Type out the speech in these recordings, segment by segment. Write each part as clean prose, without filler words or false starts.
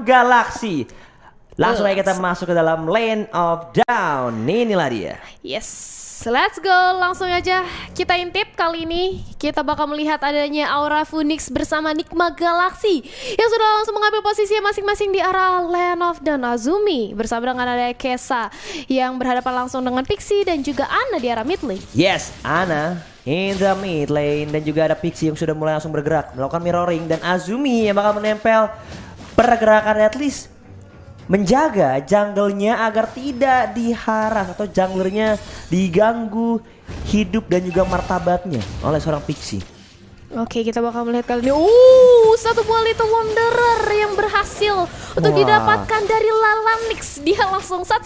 Galaxy. Langsung aja kita masuk ke dalam Lane of Down. Inilah dia. Yes, let's go. Langsung aja kita intip. Kali ini kita bakal melihat adanya Aura Phoenix bersama Nigma Galaxy yang sudah langsung mengambil posisi masing-masing di arah Lane of Down. Azumi bersama dengan ada Kesa yang berhadapan langsung dengan Pixie dan juga Ana di arah mid lane. Yes, Ana in the mid lane. Dan juga ada Pixie yang sudah mulai langsung bergerak melakukan mirroring. Dan Azumi yang bakal menempel pergerakan at least menjaga jungle-nya agar tidak diharas atau junglernya diganggu hidup dan juga martabatnya oleh seorang Pixie. Oke, kita bakal melihat kali ini satu buah Little Wanderer yang berhasil untuk didapatkan dari Lalanix. Dia langsung tak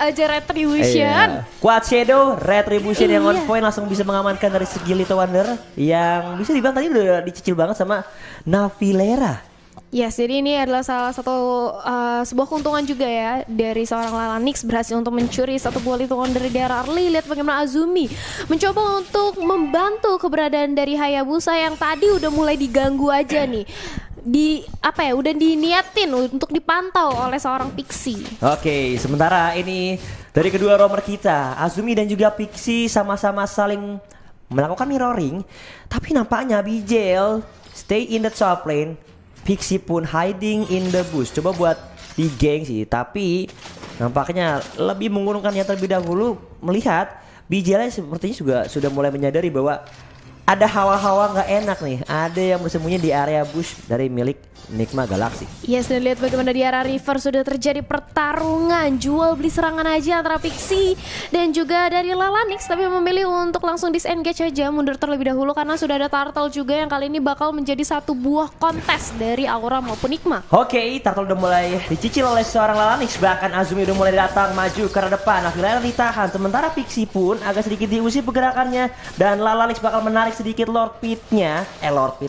aja Retribution. Quad Shadow Retribution yang on point langsung bisa mengamankan dari segi Little Wanderer yang bisa dibilang tadi udah dicicil banget sama Navilera. Yes, jadi ini adalah salah satu sebuah keuntungan juga ya dari seorang Lalanix berhasil untuk mencuri satu buah Little Wanderer dari arah early. Lihat bagaimana Azumi mencoba untuk membantu keberadaan dari Hayabusa yang tadi udah mulai diganggu aja nih. Udah diniatin untuk dipantau oleh seorang Pixie. Oke, sementara ini dari kedua romer kita, Azumi dan juga Pixie sama-sama saling melakukan mirroring, tapi nampaknya Bijel stay in the top lane. Pixie pun hiding in the bush. Coba buat di geng sih, tapi nampaknya lebih menguntungkannya terlebih dahulu melihat Bijel sepertinya juga sudah mulai menyadari bahwa ada hawa-hawa nggak enak nih. Ada yang bersembunyi di area bush dari milik Nigma Galaxy. Yes, dan lihat bagaimana di arah river sudah terjadi pertarungan jual beli serangan aja antara Pixie dan juga dari Lalanix, tapi memilih untuk langsung disengage aja, mundur terlebih dahulu karena sudah ada Turtle juga yang kali ini bakal menjadi satu buah kontes dari Aura maupun Nigma. Oke, Turtle udah mulai dicicil oleh seorang Lalanix, bahkan Azumi udah mulai datang maju ke arah depan. Akhirnya ditahan, sementara Pixie pun agak sedikit diusir pergerakannya dan Lalanix bakal menarik sedikit Lord Pit-nya,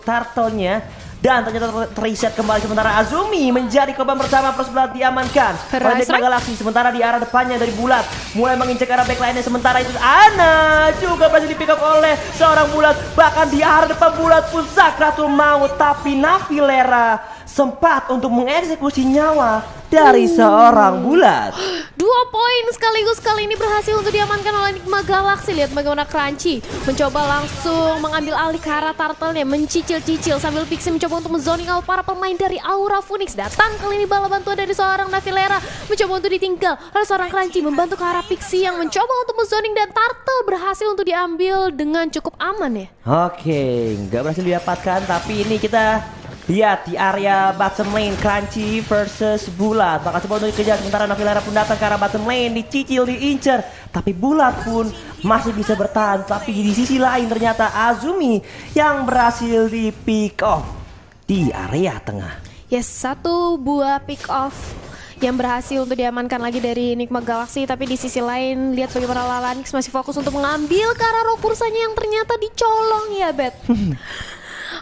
Turtle-nya. Dan ternyata reset kembali, sementara Azumi menjadi korban pertama. First Blood diamankan oleh Nigma Galaxy. Sementara di arah depannya dari Bulat mulai menginjak arah backline-nya. Sementara itu Ana juga berhasil di pick up oleh seorang Bulat. Bahkan di arah depan Bulat pun Sakratul Maut. Tapi Navilera sempat untuk mengeksekusi nyawa dari seorang Bulat. 2 poin sekaligus kali ini berhasil untuk diamankan oleh Nigma Galaxy. Lihat bagaimana Crunchy mencoba langsung mengambil alih ke arah Turtle-nya, mencicil-cicil sambil Pixie mencoba untuk menzoning out para pemain dari Aura Phoenix. Datang kali ini bala bantuan dari seorang Navilera, mencoba untuk ditinggal oleh seorang Crunchy, membantu ke arah Pixie yang mencoba untuk menzoning dan Turtle berhasil untuk diambil dengan cukup aman ya. Oke, nggak berhasil didapatkan, tapi ini kita lihat di area bottom lane Crunchy versus Bulat. Bakal coba untuk dikejar, sementara Navilera pun datang ke arah bottom lane, dicicil, diincer. Tapi Bulat pun masih bisa bertahan. Tapi di sisi lain ternyata Azumi yang berhasil di pick off di area tengah. Yes, satu buah pick off yang berhasil untuk diamankan lagi dari Nigma Galaxy. Tapi di sisi lain lihat bagaimana Lalanix masih fokus untuk mengambil ke arah Rokursanya yang ternyata dicolong ya Bet.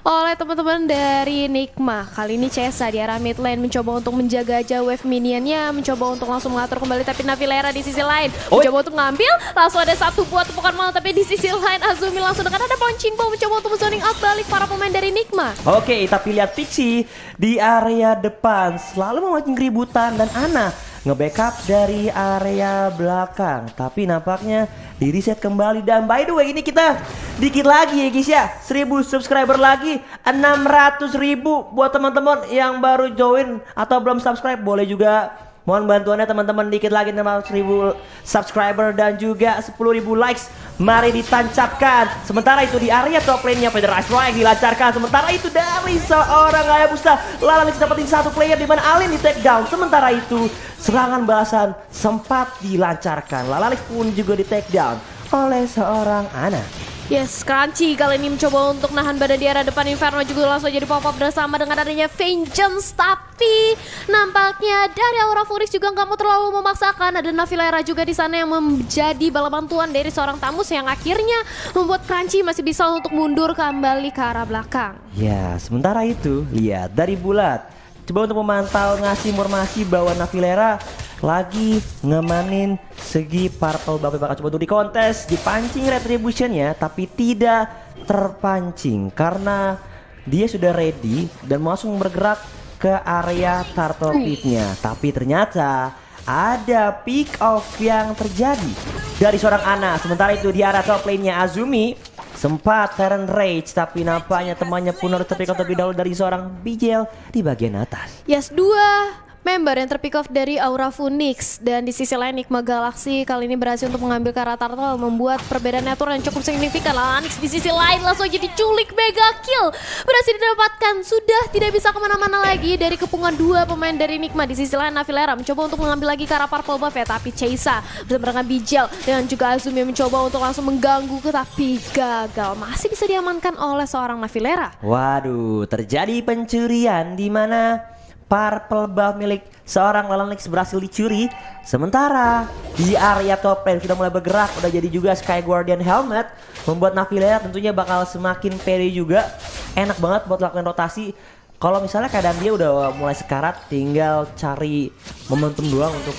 Oleh teman-teman dari Nigma. Kali ini Cesa di arah mid lane mencoba untuk menjaga aja wave minionnya, mencoba untuk langsung mengatur kembali, tapi Navilera di sisi lain mencoba untuk ngambil, langsung ada satu buat tepukan malam, tapi di sisi lain Azumi langsung dekat ada punching ball mencoba untuk zoning out balik para pemain dari Nigma. Oke, tapi lihat Pixie di area depan selalu memancing keributan dan Ana nge-backup dari area belakang, tapi nampaknya di reset kembali. Dan by the way ini kita dikit lagi ya guys ya, 1000 subscriber lagi, 600.000 buat teman-teman yang baru join atau belum subscribe. Boleh juga mohon bantuannya teman-teman, dikit lagi 600.000 subscriber dan juga 10.000 likes. Mari ditancapkan. Sementara itu di area top lane-nya Federasi Strike dilancarkan. Sementara itu dari seorang Hayabusa, Lalanix dapetin satu player di mana Alin di take down. Sementara itu serangan balasan sempat dilancarkan. Lalanix pun juga di take down oleh seorang Ana. Yes, Crunchy kali ini mencoba untuk nahan badan di arah depan. Inferno juga langsung jadi pop-up bersama dengan adanya Vengeance. Tapi nampaknya dari Aura Phoenix juga nggak mau terlalu memaksakan. Ada Navilera juga di sana yang menjadi bala bantuan dari seorang Tamus yang akhirnya membuat Crunchy masih bisa untuk mundur kembali ke arah belakang. Ya, sementara itu lihat dari Bulat coba untuk memantau ngasih informasi bahwa Navilera lagi ngemanin segi purple buff. Bakal coba untuk dikontes, dipancing Retribution-nya, tapi tidak terpancing karena dia sudah ready dan langsung bergerak ke area turtle pit-nya. Tapi ternyata ada pick off yang terjadi dari seorang Ana. Sementara itu di arah top lane-nya Azumi sempat turn rage, tapi nampaknya temannya pun harus terpick off terlebih dahulu dari seorang Bijel di bagian atas. Yes, 2 member yang terpick off dari Aura Phoenix. Dan di sisi lain Nigma Galaxy kali ini berhasil untuk mengambil Kara Turtle, membuat perbedaan network yang cukup signifikan. Lanix di sisi lain langsung aja diculik, mega kill berhasil didapatkan. Sudah tidak bisa kemana-mana lagi dari kepungan 2 pemain dari Nigma. Di sisi lain Navilera mencoba untuk mengambil lagi Kara Purple buff ya, tapi Chaisa bersama dengan Bijel dan juga Azumi mencoba untuk langsung mengganggu, tapi gagal. Masih bisa diamankan oleh seorang Navilera. Waduh, terjadi pencurian di mana purple buff milik seorang Lalonix berhasil dicuri. Sementara di area top lane sudah mulai bergerak, udah jadi juga Sky Guardian Helmet, membuat Navilera tentunya bakal semakin pede juga. Enak banget buat lakukan rotasi. Kalau misalnya keadaan dia udah mulai sekarat, tinggal cari momentum doang untuk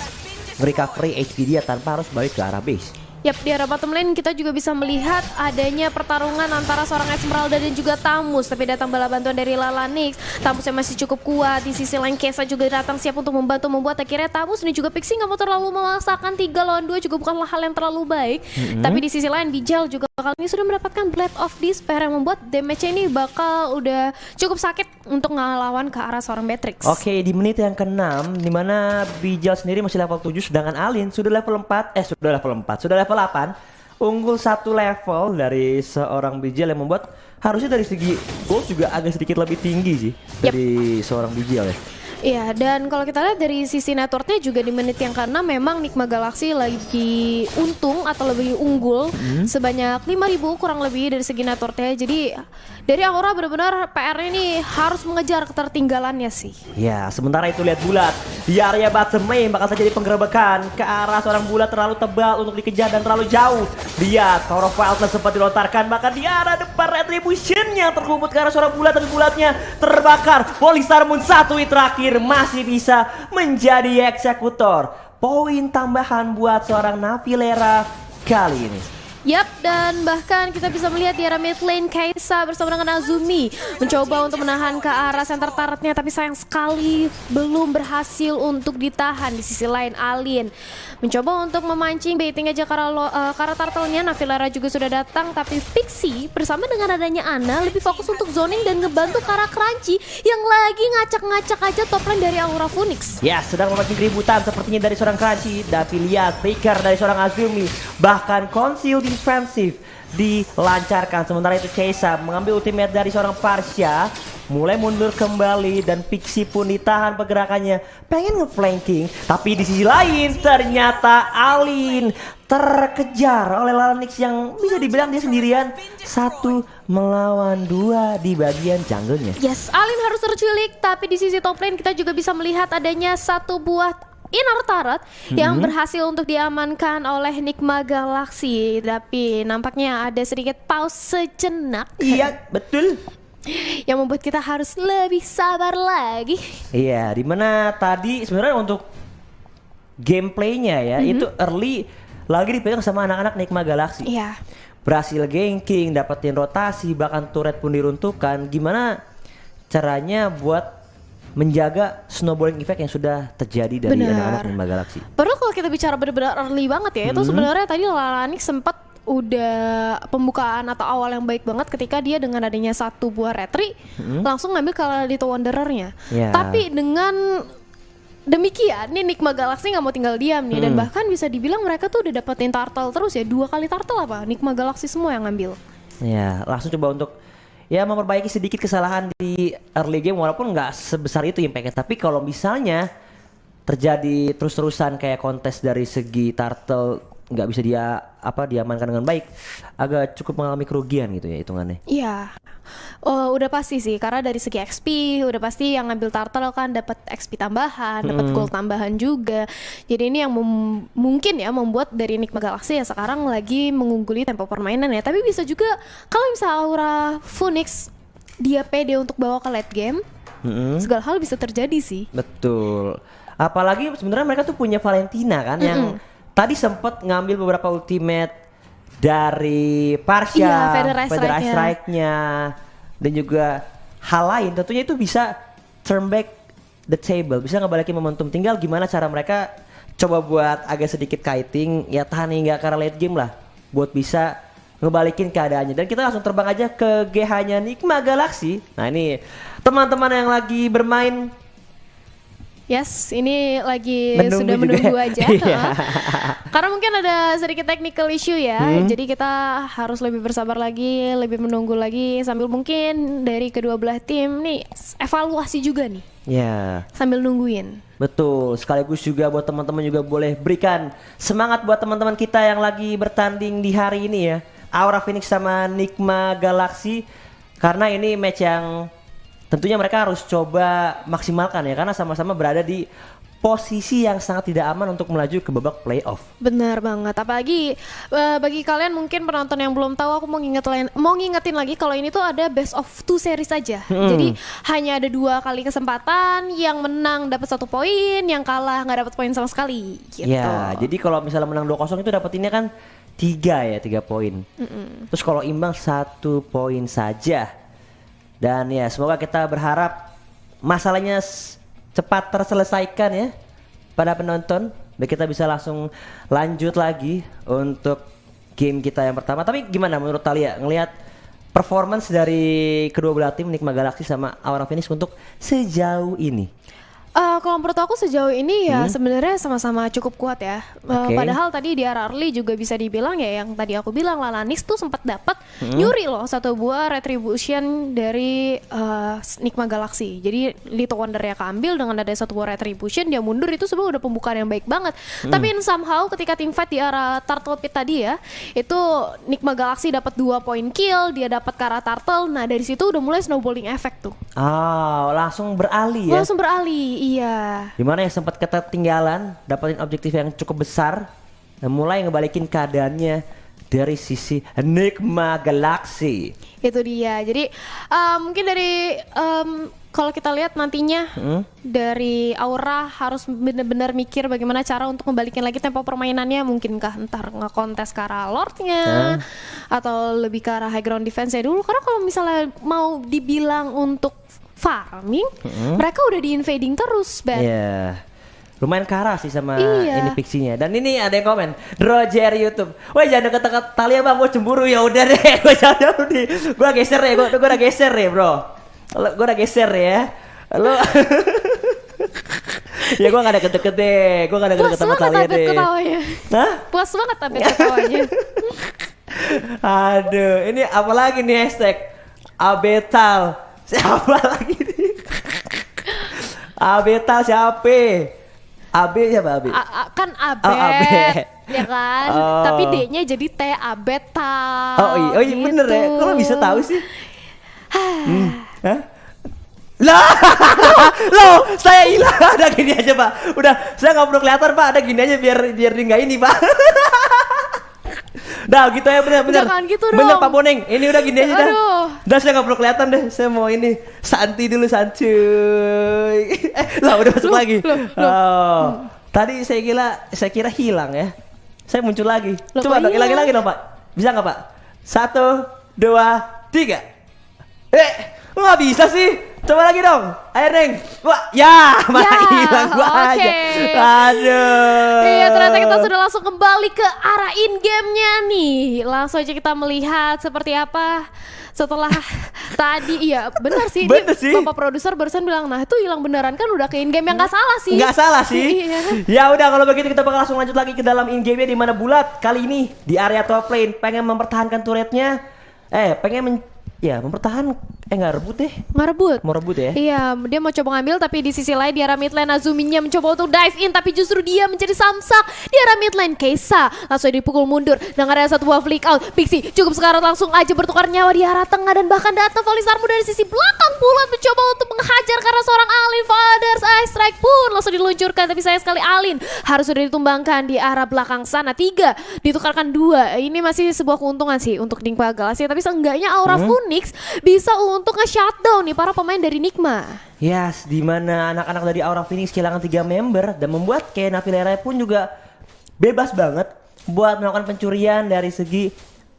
recovery HP dia tanpa harus balik ke arah base. Yap, di arah bottom lane kita juga bisa melihat adanya pertarungan antara seorang Esmeralda dan juga Tamus. Tapi datang bala bantuan dari Lalonix. Tamus yang masih cukup kuat. Di sisi lain Kesa juga datang siap untuk membantu, membuat akhirnya Tamus ini juga Pixie nggak mau terlalu memaksakan 3 lawan 2 juga bukanlah hal yang terlalu baik. Tapi di sisi lain Bijal juga kali ini sudah mendapatkan Blade of Despair yang membuat damage-nya ini bakal udah cukup sakit untuk ngelawan ke arah seorang Beatrix. Oke, di menit yang ke-6 di mana Bijal sendiri masih level 7 sedangkan Alin sudah level 8, unggul 1 level dari seorang Bijal yang membuat harusnya dari segi gold juga agak sedikit lebih tinggi sih dari seorang Bijal ya. Iya, dan kalau kita lihat dari sisi networknya juga di menit yang ke-6 memang Nigma Galaxy lagi untung atau lebih unggul sebanyak 5.000 kurang lebih dari segi networknya. Jadi dari Aura benar-benar PR ini harus mengejar ketertinggalannya sih. Ya, sementara itu lihat bulat di area bottom lane bakal terjadi penggerebekan ke arah seorang bulat terlalu tebal untuk dikejar dan terlalu jauh. Lihat Tower of Wildness sempat dilontarkan bahkan di arah depan Retribution yang terkumpul ke arah seorang bulat, tapi bulatnya terbakar. Polistar Moon 1 terakhir masih bisa menjadi eksekutor. Poin tambahan buat seorang Navilera kali ini. Yap, dan bahkan kita bisa melihat di arah mid lane Kaisa bersama dengan Azumi mencoba untuk menahan ke arah center turretnya, tapi sayang sekali belum berhasil untuk ditahan. Di sisi lain Alin mencoba untuk memancing baiting aja Kara Turtle-nya. Navilera juga sudah datang, tapi Pixie bersama dengan adanya Ana lebih fokus untuk zoning dan ngebantu Kara Crunchy yang lagi ngacak-ngacak aja top lane dari Aura Phoenix. Ya, sedang memancing keributan sepertinya dari seorang Crunchy. Tapi lihat Faker dari seorang Azumi, bahkan Conceal defensif dilancarkan. Sementara itu Chaisa mengambil ultimate dari seorang Parsha, mulai mundur kembali dan Pixie pun ditahan pergerakannya, pengen ngeflanking, tapi di sisi lain ternyata Alin terkejar oleh Lalonix yang bisa dibilang dia sendirian 1 melawan 2 di bagian jungle-nya. Yes, Alin harus terculik, tapi di sisi top lane kita juga bisa melihat adanya 1 buah inner turret yang berhasil untuk diamankan oleh Nigma Galaxy. Tapi nampaknya ada sedikit pause sejenak. Iya, betul. Yang membuat kita harus lebih sabar lagi. Iya, dimana tadi sebenarnya untuk gameplaynya ya itu early lagi dipegang sama anak-anak Nigma Galaxy. Iya. Berhasil ganking, dapetin rotasi, bahkan turret pun diruntuhkan. Gimana caranya buat menjaga snowballing effect yang sudah terjadi dari anak-anak Nigma Galaxy? Padahal kalau kita bicara benar-benar early banget ya, itu sebenarnya tadi Lalonix sempat udah pembukaan atau awal yang baik banget ketika dia dengan adanya 1 buah retri langsung ngambil Kaladito Wanderer-nya. Tapi dengan demikian nih Nigma Galaxy nggak mau tinggal diam nih, dan bahkan bisa dibilang mereka tuh udah dapetin turtle terus ya, 2 kali turtle apa Nigma Galaxy semua yang ngambil. Ya, langsung coba untuk ya memperbaiki sedikit kesalahan di early game walaupun nggak sebesar itu impactnya. Tapi kalau misalnya terjadi terus-terusan kayak kontes dari segi turtle nggak bisa diamankan dengan baik, agak cukup mengalami kerugian gitu ya hitungannya. Iya. Udah pasti sih, karena dari segi XP udah pasti yang ngambil turtle kan dapat XP tambahan, dapat gold tambahan juga. Jadi ini yang mungkin ya membuat dari Nigma Galaxy ya sekarang lagi mengungguli tempo permainan ya. Tapi bisa juga kalau misalnya Aura Phoenix dia pede untuk bawa ke late game, segala hal bisa terjadi sih. Betul. Apalagi sebenarnya mereka tuh punya Valentina kan yang tadi sempat ngambil beberapa ultimate dari Parsha, Federation Strike-nya dan juga hal lain. Tentunya itu bisa turn back the table, bisa ngebalikin momentum. Tinggal gimana cara mereka coba buat agak sedikit kiting, ya tahan hingga ke late game lah, buat bisa ngebalikin keadaannya. Dan kita langsung terbang aja ke GH-nya Nigma Galaxy. Nah ini teman-teman yang lagi bermain. Yes, ini lagi Menunggu sudah juga. menunggu aja. Iya. Karena mungkin ada sedikit technical issue ya. Jadi kita harus lebih bersabar lagi, lebih menunggu lagi sambil mungkin dari kedua belah tim nih evaluasi juga nih Ya, sambil nungguin. betul. Sekaligus juga buat teman-teman juga boleh berikan semangat buat teman-teman kita yang lagi bertanding di hari ini ya. Aura Phoenix sama Nigma Galaxy. Karena ini match yang tentunya mereka harus coba maksimalkan ya, karena sama-sama berada di posisi yang sangat tidak aman untuk melaju ke babak playoff. Benar banget. Apalagi bagi kalian mungkin penonton yang belum tahu, aku mau ngingetin lagi kalau ini tuh ada best of 2 series saja. Jadi hanya ada 2 kali kesempatan, yang menang dapat 1 poin, yang kalah nggak dapat poin sama sekali. Gitu. Ya, jadi kalau misalnya menang 2-0 itu dapetinnya kan 3 poin. Terus kalau imbang 1 poin saja. Dan ya semoga kita berharap masalahnya cepat terselesaikan ya pada penonton, dan kita bisa langsung lanjut lagi untuk game kita yang pertama. Tapi gimana menurut Thalia ngelihat performance dari kedua belah tim Nigma Galaxy sama Aura Phoenix untuk sejauh ini? Kalau menurut aku sejauh ini ya sebenarnya sama-sama cukup kuat ya. Oke. Padahal tadi di early juga bisa dibilang ya, yang tadi aku bilang Lalanix tuh sempat dapat nyuri loh 1 buah retribution dari Nigma Galaxy. Jadi Little Wonder ya keambil dengan ada 1 buah retribution, dia mundur, itu sebenarnya udah pembukaan yang baik banget. Tapi somehow ketika tim fight di arah Turtle Pit tadi ya, itu Nigma Galaxy dapat 2 poin kill, dia dapat ke arah Turtle. Nah dari situ udah mulai snowballing effect tuh. Langsung beralih ya. Langsung beralih, iya. Dimana yang sempat ketinggalan dapatin objektif yang cukup besar dan mulai ngebalikin keadaannya dari sisi Nigma Galaxy. Itu dia. Jadi mungkin dari kalau kita lihat nantinya dari Aura harus benar-benar mikir bagaimana cara untuk membalikin lagi tempo permainannya. Mungkinkah entar ngekontes ke arah Lordnya atau lebih ke arah high ground defense-nya dulu. Karena kalau misalnya mau dibilang untuk farming, mereka udah di invading terus, Ben. Iya. Lumayan kara sih sama Iya. ini pixinya. Dan ini ada yang komen, Roger YouTube. Woi jangan deket-deket Thalia bang, gue cemburu. Ya udah deh, gue jauh nih. Gue geser ya, gue udah geser ya bro. Gue udah geser ya. Lo ya gue gak deket-deket deh. Gue gak deket-deket sama Thalia deh. Ketawanya. Hah? Puas banget tapi ketawanya. Aduh, ini apa lagi nih hashtag Abetal. Siapa lagi nih? Abetal siapa? AB siapa AB? Kan abet, Oh, abet. ya kan? Oh. Tapi D-nya jadi T abetal. Oh iya gitu. bener ya. Kok lo bisa tahu sih? Hah? Lah, loh, saya hilang. Ada gini aja pak. Udah, saya nggak perlu kelihatan pak. Ada gini aja biar dia nggak ini pak. Dah gitu ya bener. Jangan gitu dong. Bener Pak Boneng. Ini udah gini aja dah. Aduh. Dah saya nggak perlu kelihatan deh. Saya mau ini santai dulu santuy. Lah udah masuk lagi. Oh. Tadi saya kira hilang ya. Saya muncul lagi. Loh, Coba kok dong, hilang? lagi dong Pak. Bisa nggak Pak? 1, 2, 3. Nggak bisa sih. Coba lagi dong. Ayo Neng. Wah, ya malah hilang gua oke. aja. Aduh. Iya, ternyata kita sudah langsung kembali ke arah in-game-nya nih. Langsung aja kita melihat seperti apa setelah tadi. Iya, benar sih. Bener Ini sih. Bapak produser barusan bilang, nah itu hilang beneran kan udah ke in-game yang nggak salah sih. Nggak salah sih. Iya. Ya udah kalau begitu kita bakal langsung lanjut lagi ke dalam in game-nya, di mana Bulat kali ini di area top lane pengen mempertahankan turretnya. Mempertahan nggak rebut deh. Nggak rebut. Mau rebut ya? Iya, dia mau coba ngambil tapi di sisi lain di arah mid lane Azuminya mencoba untuk dive in tapi justru dia menjadi samsak di arah mid lane. Keisa langsung dipukul mundur dengan ada 1 buah flick out. Pixie cukup sekarang langsung aja bertukar nyawa di arah tengah dan bahkan datang Valisarmu dari sisi belakang Bulat mencoba untuk menghajar karena seorang Alin. Father's Eye Strike pun langsung diluncurkan tapi sayang sekali Alin harus sudah ditumbangkan di arah belakang sana. 3 ditukarkan 2. Ini masih sebuah keuntungan sih untuk Nigma Galaxy, tapi seenggaknya Aura Phoenix bisa untuk nge-shutdown nih para pemain dari Nigma. Yes, di mana anak-anak dari Aura Phoenix kehilangan 3 member dan membuat kayak Navilera pun juga bebas banget buat melakukan pencurian dari segi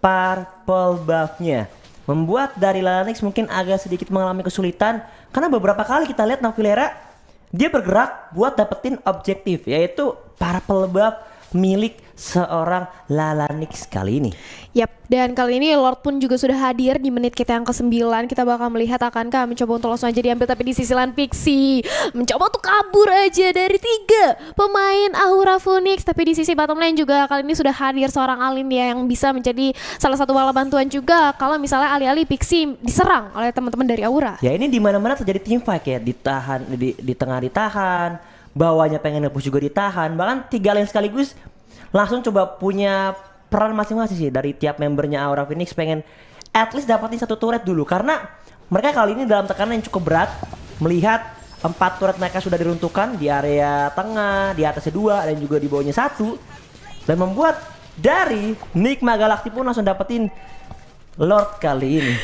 purple buff-nya. Membuat dari Lanix mungkin agak sedikit mengalami kesulitan karena beberapa kali kita lihat Navilera dia bergerak buat dapetin objektif, yaitu para pelebab milik seorang Lalanix kali ini. Yap, dan kali ini Lord pun juga sudah hadir di menit kita yang ke-9. Kita bakal melihat akankah mencoba untuk langsung aja diambil, tapi di sisi lain Pixie mencoba untuk kabur aja dari 3 pemain Aura Phoenix. Tapi di sisi bottom lane juga kali ini sudah hadir seorang Alin ya, yang bisa menjadi salah satu bala bantuan juga kalau misalnya alih-alih Pixie diserang oleh teman-teman dari Aura. Ya ini di mana-mana terjadi team fight ya, ditahan di tengah ditahan, bawahnya pengen nge-push juga ditahan, bahkan 3 lane sekaligus langsung coba punya peran masing-masing sih dari tiap membernya Aura Phoenix, pengen at least dapatin 1 turret dulu karena mereka kali ini dalam tekanan yang cukup berat melihat 4 turret mereka sudah diruntuhkan di area tengah, di atasnya 2 dan juga di bawahnya 1, dan membuat dari Nigma Galaxy pun langsung dapetin Lord kali ini.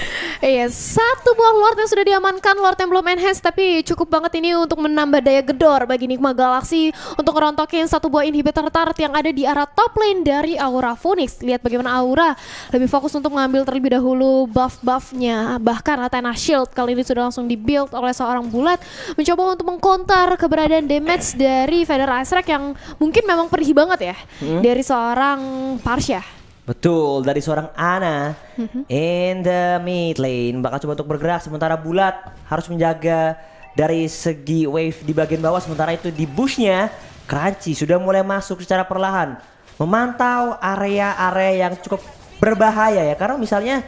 Iya, 1 buah Lord yang sudah diamankan, Lord yang belum enhance, tapi cukup banget ini untuk menambah daya gedor bagi Nigma Galaxy untuk ngerontokin 1 buah inhibitor turret yang ada di arah top lane dari Aura Phoenix. Lihat bagaimana Aura lebih fokus untuk mengambil terlebih dahulu buff-buffnya, bahkan Athena Shield kali ini sudah langsung dibuild oleh seorang bulat, mencoba untuk mengcounter keberadaan damage dari Feather Ice Rack yang mungkin memang perih banget ya dari seorang Parsha. Betul, dari seorang Ana in the mid lane bakal coba untuk bergerak, sementara bulat harus menjaga dari segi wave di bagian bawah. Sementara itu di bushnya Crunchy sudah mulai masuk secara perlahan, memantau area-area yang cukup berbahaya ya, karena misalnya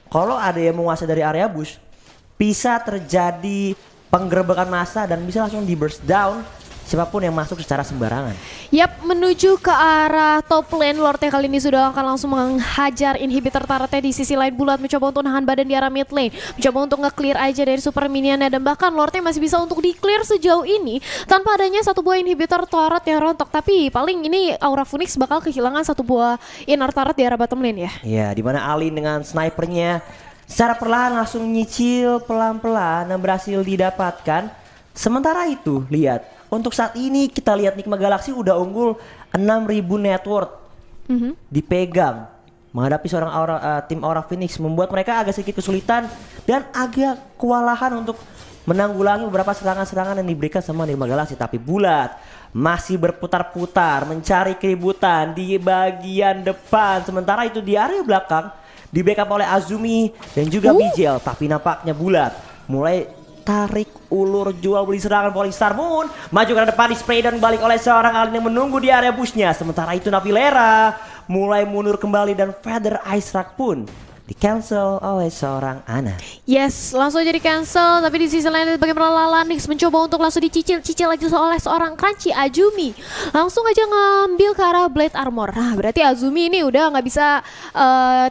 kalau ada yang menguasai dari area bush bisa terjadi penggerebekan massa dan bisa langsung di burst down siapapun yang masuk secara sembarangan. Yap, menuju ke arah top lane, Lordnya kali ini sudah akan langsung menghajar inhibitor turretnya. Di sisi lain bulat mencoba untuk nahan badan di arah mid lane, mencoba untuk nge-clear aja dari super minionnya, dan bahkan Lordnya masih bisa untuk di-clear sejauh ini tanpa adanya 1 buah inhibitor turret yang rontok. Tapi paling ini Aura Phoenix bakal kehilangan 1 buah inner turret di arah bottom lane ya. Iya, dimana Alin dengan snipernya secara perlahan langsung nyicil pelan-pelan dan berhasil didapatkan. Sementara itu, lihat, untuk saat ini kita lihat Nigma Galaxy udah unggul 6.000 net worth dipegang menghadapi seorang tim Aura Phoenix, membuat mereka agak sedikit kesulitan dan agak kewalahan untuk menanggulangi beberapa serangan-serangan yang diberikan sama Nigma Galaxy. Tapi bulat masih berputar-putar mencari keributan di bagian depan, sementara itu di area belakang di backup oleh Azumi dan juga Bijel. Tapi nampaknya bulat mulai tarik ulur jual beli serangan Polystar Moon, maju ke depan, di spray dan balik oleh seorang Alin yang menunggu di area bushnya. Sementara itu Navilera mulai mundur kembali dan Feather Ice Rack pun di cancel oleh seorang Ana. Yes, langsung jadi cancel. Tapi di sisi lain bagaimana Lalanix mencoba untuk langsung dicicil lagi oleh seorang Crunchy. Azumi langsung aja ngambil ke arah Blade Armor. Nah, berarti Azumi ini udah nggak bisa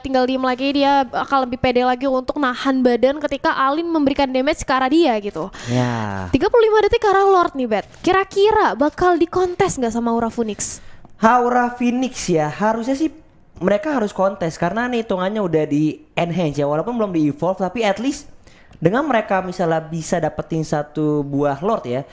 tinggal diem lagi. Dia akan lebih pede lagi untuk nahan badan ketika Alin memberikan damage ke arah dia gitu. Ya. 35 detik ke arah Lord nih, Bet. Kira-kira bakal dikontes nggak sama Aura Phoenix? Aura Phoenix ya, harusnya sih mereka harus kontes karena nih hitungannya udah di enhance ya, walaupun belum di evolve, tapi at least dengan mereka misalnya bisa dapetin 1 buah Lord ya,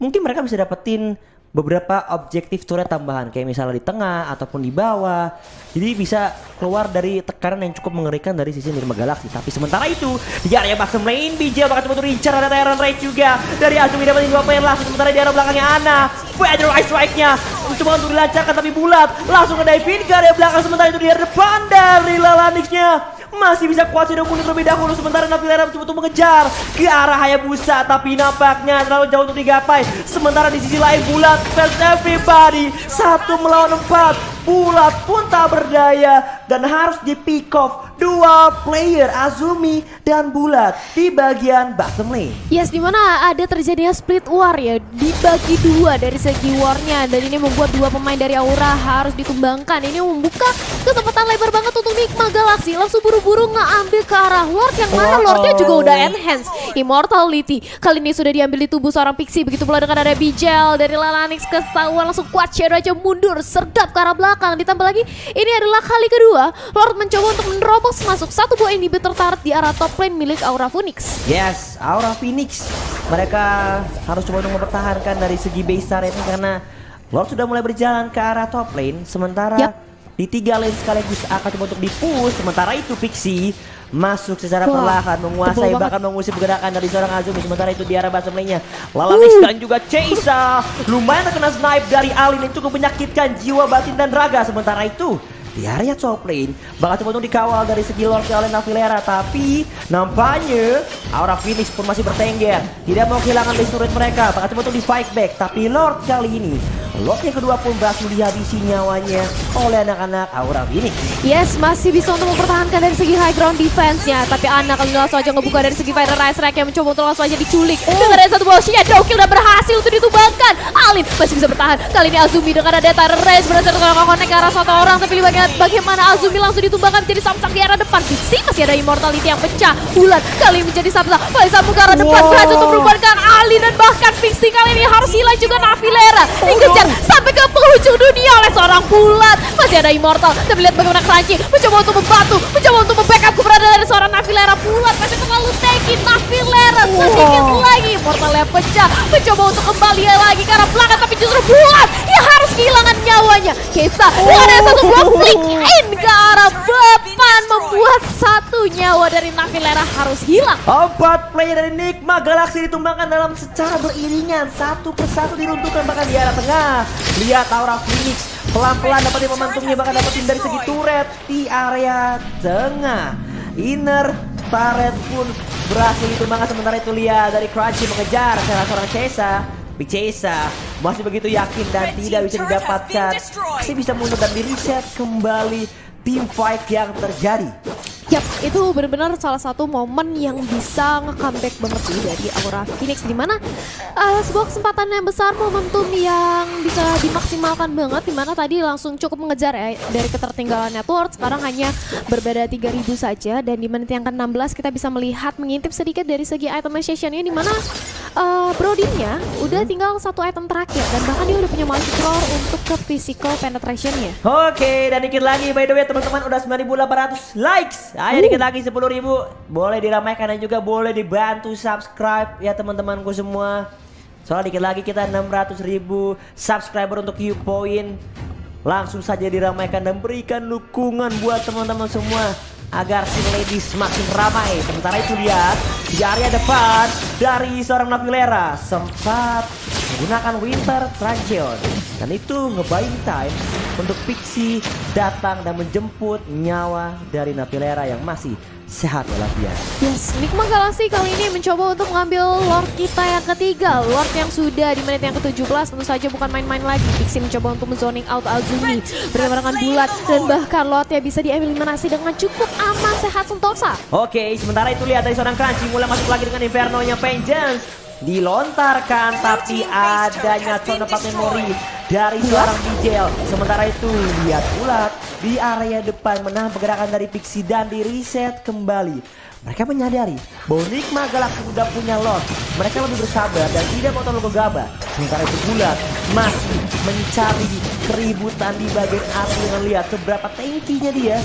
mungkin mereka bisa dapetin beberapa objektif turret tambahan kayak misalnya di tengah ataupun di bawah, jadi bisa keluar dari tekanan yang cukup mengerikan dari sisi Nigma Galaxy. Tapi sementara itu di area bottom lane Bijel bakal coba Richard, ada Tyrant Rage juga dari Azumi dapetin 2 player langsung. Sementara di area belakangnya Ana, Feather Ice Strike-nya mencoba untuk dilancarkan tapi bulat langsung ke dive ke area belakang. Sementara itu di area depan dari Lalanix-nya masih bisa kuat, sudah mundur terlebih dahulu. Sementara Navilera mencoba untuk mengejar ke arah Hayabusa, tapi nampaknya terlalu jauh untuk digapai. Sementara di sisi lain bulat versus everybody, 1 melawan 4. Bulat pun tak berdaya dan harus di pick off 2 player Azumi dan bulat di bagian bottom lane. Yes, dimana ada terjadinya split war ya, dibagi 2 dari segi warnya, dan ini membuat 2 pemain dari Aura harus dikembangkan. Ini membuka kesempatan lebar banget untuk Nigma Galaxy, langsung buru-buru ngambil ke arah Lord yang mana Lordnya juga udah enhance Immortality. Kali ini sudah diambil di tubuh seorang Pixie, begitu pula dengan ada Bijel dari Lalanix. Ketahuan langsung kuat, Shadow aja mundur sergap ke arah belakang. Ditambah lagi ini adalah kali kedua Lord mencoba untuk menerobos masuk 1 buah inhibitor turret di arah top lane milik Aura Phoenix. Yes, Aura Phoenix mereka harus coba untuk mempertahankan dari segi base turret ini karena Lord sudah mulai berjalan ke arah top lane. Sementara di 3 lane sekaligus akan coba untuk di-push. Sementara itu Pixie masuk secara Wah, perlahan, menguasai tebal bahkan mengusir pergerakan dari seorang Azumi. Sementara itu di arah bottom lane-nya Lalanix dan juga Cheisa lumayan terkena snipe dari Alin yang cukup menyakitkan jiwa, batin dan raga. Sementara itu di area top lane bakal coba untuk dikawal dari segi Lord oleh Navilera, tapi nampaknya Aura Phoenix pun masih bertengger, tidak mau kehilangan base turret mereka. Bakal coba untuk di fight back, tapi Lord kali ini Lord yang kedua pun berhasil dihabisi nyawanya oleh anak-anak Aura Phoenix. Yes, masih bisa untuk mempertahankan dari segi high ground defense-nya. Tapi anak kali langsung aja ngebuka dari segi fighter Rice Rack yang mencoba untuk langsung aja diculik. Dengan ada satu bawahnya, Dokil udah berhasil untuk ditumbangkan. Alin masih bisa bertahan. Kali ini Azumi dengan ada Tyrant Race berhasil connect ke arah satu orang. Tapi bagaimana Azumi langsung ditumbangkan menjadi samsak di arah depan. Pixie masih ada immortality yang pecah. Bulan kali ini menjadi samsak. Faisal ke arah depan berhasil untuk merupakan Alin, dan bahkan Pixie kali ini harus hilang juga Navilera. Dikejar sampai ke penghujung dunia oleh seorang Bulan. Masih ada immortal. Tapi lihat bagaimana Crunchy mencoba untuk membantu, mencoba untuk membackup keberadaan dari seorang Navilera. Bulan masih terlalu tanky. Navilera sedikit lagi immortalnya pecah, mencoba untuk kembali lagi ke arah belakang, tapi justru Bulan yang harus kehilangan nyawanya. Kesa dengan ada satu blok flick in ke arah depan, membuat satu nyawa dari Navilera harus hilang. 4 player dari Nigma Galaxy ditumbangkan dalam secara beriringan, satu persatu diruntuhkan bahkan di arah tengah. Lihat Aura Phoenix pelan-pelan dapetin momentumnya, bahkan dapetin dari segi turret di area tengah. Inner turret pun berhasil ditumbangkan. Sementara itu lihat dari Crunchy mengejar salah seorang Cheisa. Tapi Cheisa masih begitu yakin dan tidak bisa didapatkan. Masih bisa mundur dan di reset kembali team fight yang terjadi. Yap, itu benar-benar salah satu momen yang bisa nge-comeback banget sih dari Aura Phoenix, dimana sebuah kesempatan yang besar, momentum yang bisa dimaksimalkan banget, dimana tadi langsung cukup mengejar ya dari ketertinggalan network. Sekarang hanya berbeda 3.000 saja, dan di menit yang ke-16 kita bisa melihat mengintip sedikit dari segi itemization-nya, dimana Brody-nya udah tinggal satu item terakhir, dan bahkan dia udah punya multi-core untuk ke physical penetration-nya. Oke, dan dikit lagi by the way teman-teman, udah 9.800 likes. Ayo dikit lagi 10.000. Boleh diramaikan dan juga boleh dibantu subscribe ya teman-temanku semua. Soalnya dikit lagi kita 600.000 subscriber untuk Q-Point. Langsung saja diramaikan dan berikan dukungan buat teman-teman semua agar si lady semakin ramai. Sementara itu lihat di area depan dari seorang Navilera sempat menggunakan Winter Trancheon, dan itu nge-buying time untuk Pixie datang dan menjemput nyawa dari Navilera yang masih sehat walafiat. Yes, Nigma Galaxy kali ini mencoba untuk mengambil Lord kita yang ketiga. Lord yang sudah di menit yang ke-17 tentu saja bukan main-main lagi. Pixie mencoba untuk menzoning out Azumi bersama dengan Bulat, dan bahkan Lordnya bisa dieliminasi dengan cukup aman, sehat, sentosa. Oke, sementara itu lihat dari seorang Crunchy mulai masuk lagi dengan Inferno-nya Vengeance dilontarkan, tapi adanya tempat memori dari seorang Bijel. Sementara itu lihat Bulat di area depan menahan pergerakan dari Pixie dan di reset kembali. Mereka menyadari bahwa Nigma Galaxy sudah punya Lord. Mereka lebih bersabar dan tidak mau terlalu gegabah. Sementara itu Bulat masih mencari keributan di bagian atas dengan lihat seberapa tankinya dia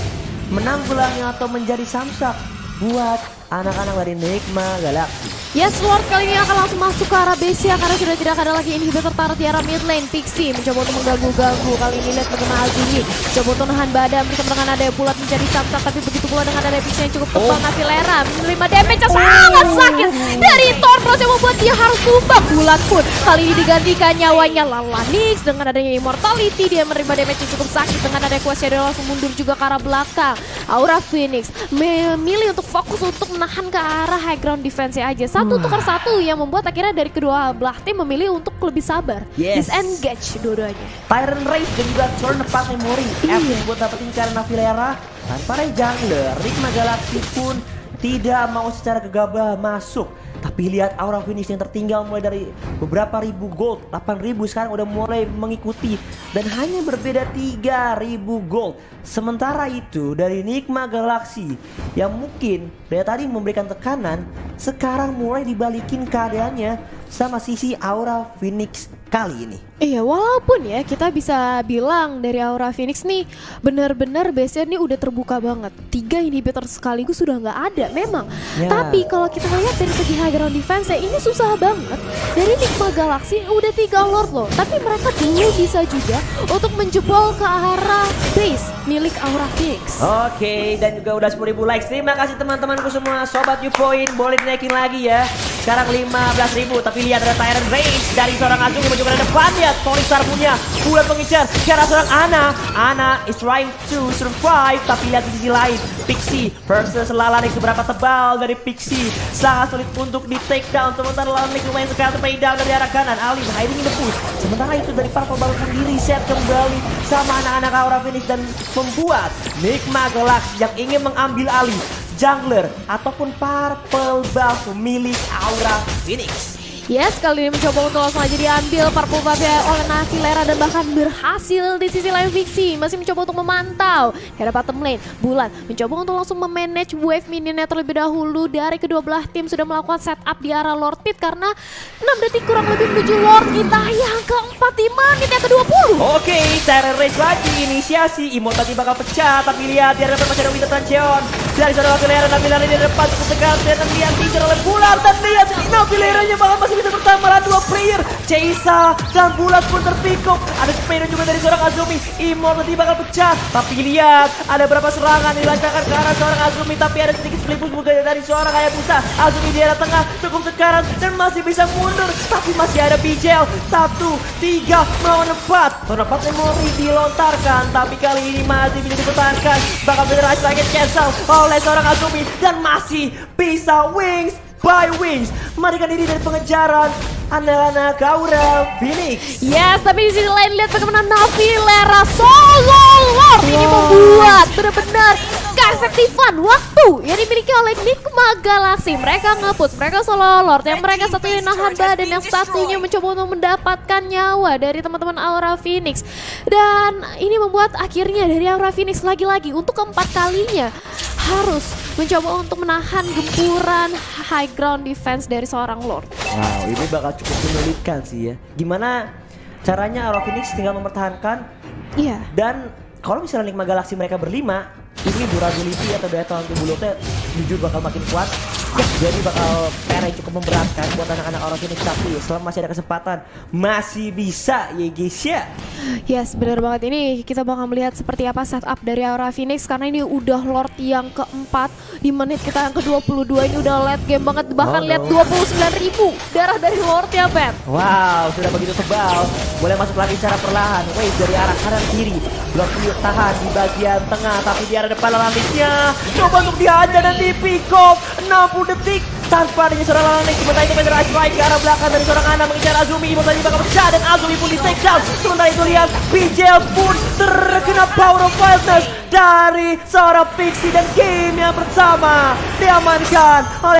menanggulangi atau menjadi samsak buat anak-anak dari Nigma Galaxy. Yes, Lord kali ini akan langsung masuk ke arah base ya, karena sudah tidak ada lagi inhibitor taruh di arah mid lane. Pixie mencoba untuk mengganggu-ganggu. Kali ini lihat bagaimana Azumi coba untuk nahan badan bersama dengan ada Bulat menjadi samsak, tapi begitu pula dengan ada Pixie yang cukup tebal. Navilera menerima damage yang sangat sakit dari Torpros yang membuat dia harus tumbang. Bulat pun kali ini digantikan nyawanya Lalanix dengan adanya immortality, dia menerima damage yang cukup sakit. Dengan ada quest dia langsung mundur juga ke arah belakang. Aura Phoenix memilih untuk fokus untuk menahan ke arah high ground defense aja. Satu tukar satu yang membuat akhirnya dari kedua belah tim memilih untuk lebih sabar. Yes. Disengage dua-duanya. Tyrant Race dan juga turn tempat memori buat dapetin cara Navilera. Tanpa Ray Jungler, Nigma Galaxy pun tidak mau secara gegabah masuk. Tapi lihat Aura Phoenix yang tertinggal mulai dari beberapa ribu gold, 8.000 sekarang udah mulai mengikuti dan hanya berbeda 3.000 gold. Sementara itu dari Nigma Galaxy yang mungkin dari tadi memberikan tekanan, sekarang mulai dibalikin keadaannya sama sisi Aura Phoenix kali ini. Iya, walaupun ya kita bisa bilang dari Aura Phoenix nih benar-benar base-nya nih udah terbuka banget. 3 inhibitor sekaligus sudah nggak ada memang. Ya. Tapi kalau kita lihat dari segi high ground defense ya ini susah banget. Dari Nigma Galaxy udah 3 Lord loh, tapi mereka dulu bisa juga untuk menjebol ke arah base milik Aura Phoenix. Oke, dan juga udah 10.000 likes. Terima kasih teman-temanku semua. Sobat YouPoint, boleh dinaikin lagi ya. Sekarang 15.000, tapi lihat ada Tyrant Rage dari seorang Azumi menuju ke depannya. Tony Star punya bulat mengincar ke arah seorang Ana. Ana is trying to survive, tapi lihat di sisi lain Pixie versus Lalanik. Seberapa tebal dari Pixie, sangat sulit untuk di take down. Sementara Lalanik lumayan sekali terpay down dari arah kanan. Ali hiding in the push. Sementara itu dari Purple Ball pun di reset kembali sama anak-anak Aura Phoenix dan membuat Nigma Galaxy yang ingin mengambil alih jungler ataupun Purple Buff milik Aura Phoenix. Yes, kali ini mencoba untuk langsung aja diambil Purple Buff oleh Nafilera dan bahkan berhasil di sisi lain Vixie masih mencoba untuk memantau di arah bottom lane. Bulat mencoba untuk langsung memanage wave minionnya terlebih dahulu dari kedua belah tim sudah melakukan setup di arah Lord Pit karena 6 detik kurang lebih menuju Lord kita yang keempat di menit yang ke-20. Oke, Tyrant Rage lagi inisiasi, emote tadi bakal pecah, tapi lihat di depan masih ada Winter Trancheon dari seorang Nafilera di depan cukup tegas dan lihat dijar oleh Bulat dan lihat Nafileranya bahkan masih bisa bertahan malah 2 player. Ceisa dan Bulat pun terpikuk. Ada sepeda juga dari seorang Azumi. Immortal tadi bakal pecah. Tapi lihat ada berapa serangan dilancarkan ke arah seorang Azumi, tapi ada sedikit selipus juga dari seorang Hayabusa. Azumi di arah tengah cukup sekarang dan masih bisa mundur, tapi masih ada Bijel. 1, 3 melawan 4. Terdapat memori dilontarkan, tapi kali ini masih bisa dipertahankan. Bakal berhasil lagi cancel oleh seorang Azumi dan masih bisa wings by wings melarikan diri dari pengejaran anak-anak Aura Phoenix. Yes, tapi di sisi lain lihat bagaimana Nafilera solo Lord ini membuat benar-benar keefektifan waktu yang dimiliki oleh Nigma Galaxy. Mereka nge-push, mereka solo Lord, yang mereka satunya nahan badan, yang satunya mencoba untuk mendapatkan nyawa dari teman-teman Aura Phoenix. Dan ini membuat akhirnya dari Aura Phoenix lagi-lagi untuk keempat kalinya harus mencoba untuk menahan gempuran high ground defense dari seorang Lord. Wow, ini bakal cukup menyulitkan sih ya. Gimana caranya Aura Phoenix tinggal mempertahankan? Iya. Dan kalau misalnya Nigma Galaxy mereka berlima, ini durability atau daya tahan tubuh Lordnya jujur bakal makin kuat. Ya, jadi bakal PR yang cukup memberatkan buat anak-anak Aura Phoenix, tapi selama masih ada kesempatan masih bisa ya guys ya. Yes, benar banget. Ini kita bakal melihat seperti apa setup dari Aura Phoenix karena ini udah Lord yang keempat di menit kita yang ke-22. Ini udah late game banget, bahkan lihat 29.000 darah dari Lord ya, Pep. Wow, sudah begitu tebal. Boleh masuk lagi secara perlahan. Wave dari arah kanan kiri. Blok tahan di bagian tengah, tapi di arah depan Lalaniknya coba untuk dihajar dan dipikok 60 detik tanpa adanya seorang Lalanik. Sementara itu Pedro strike ke arah belakang dari seorang Ana mengejar Azumi. Ibu tadi bakal pecah dan Azumi pun di take down. Sementara itu lihat Bijel pun terkena power of wildness dari seorang Pixie dan game yang pertama diamankan oleh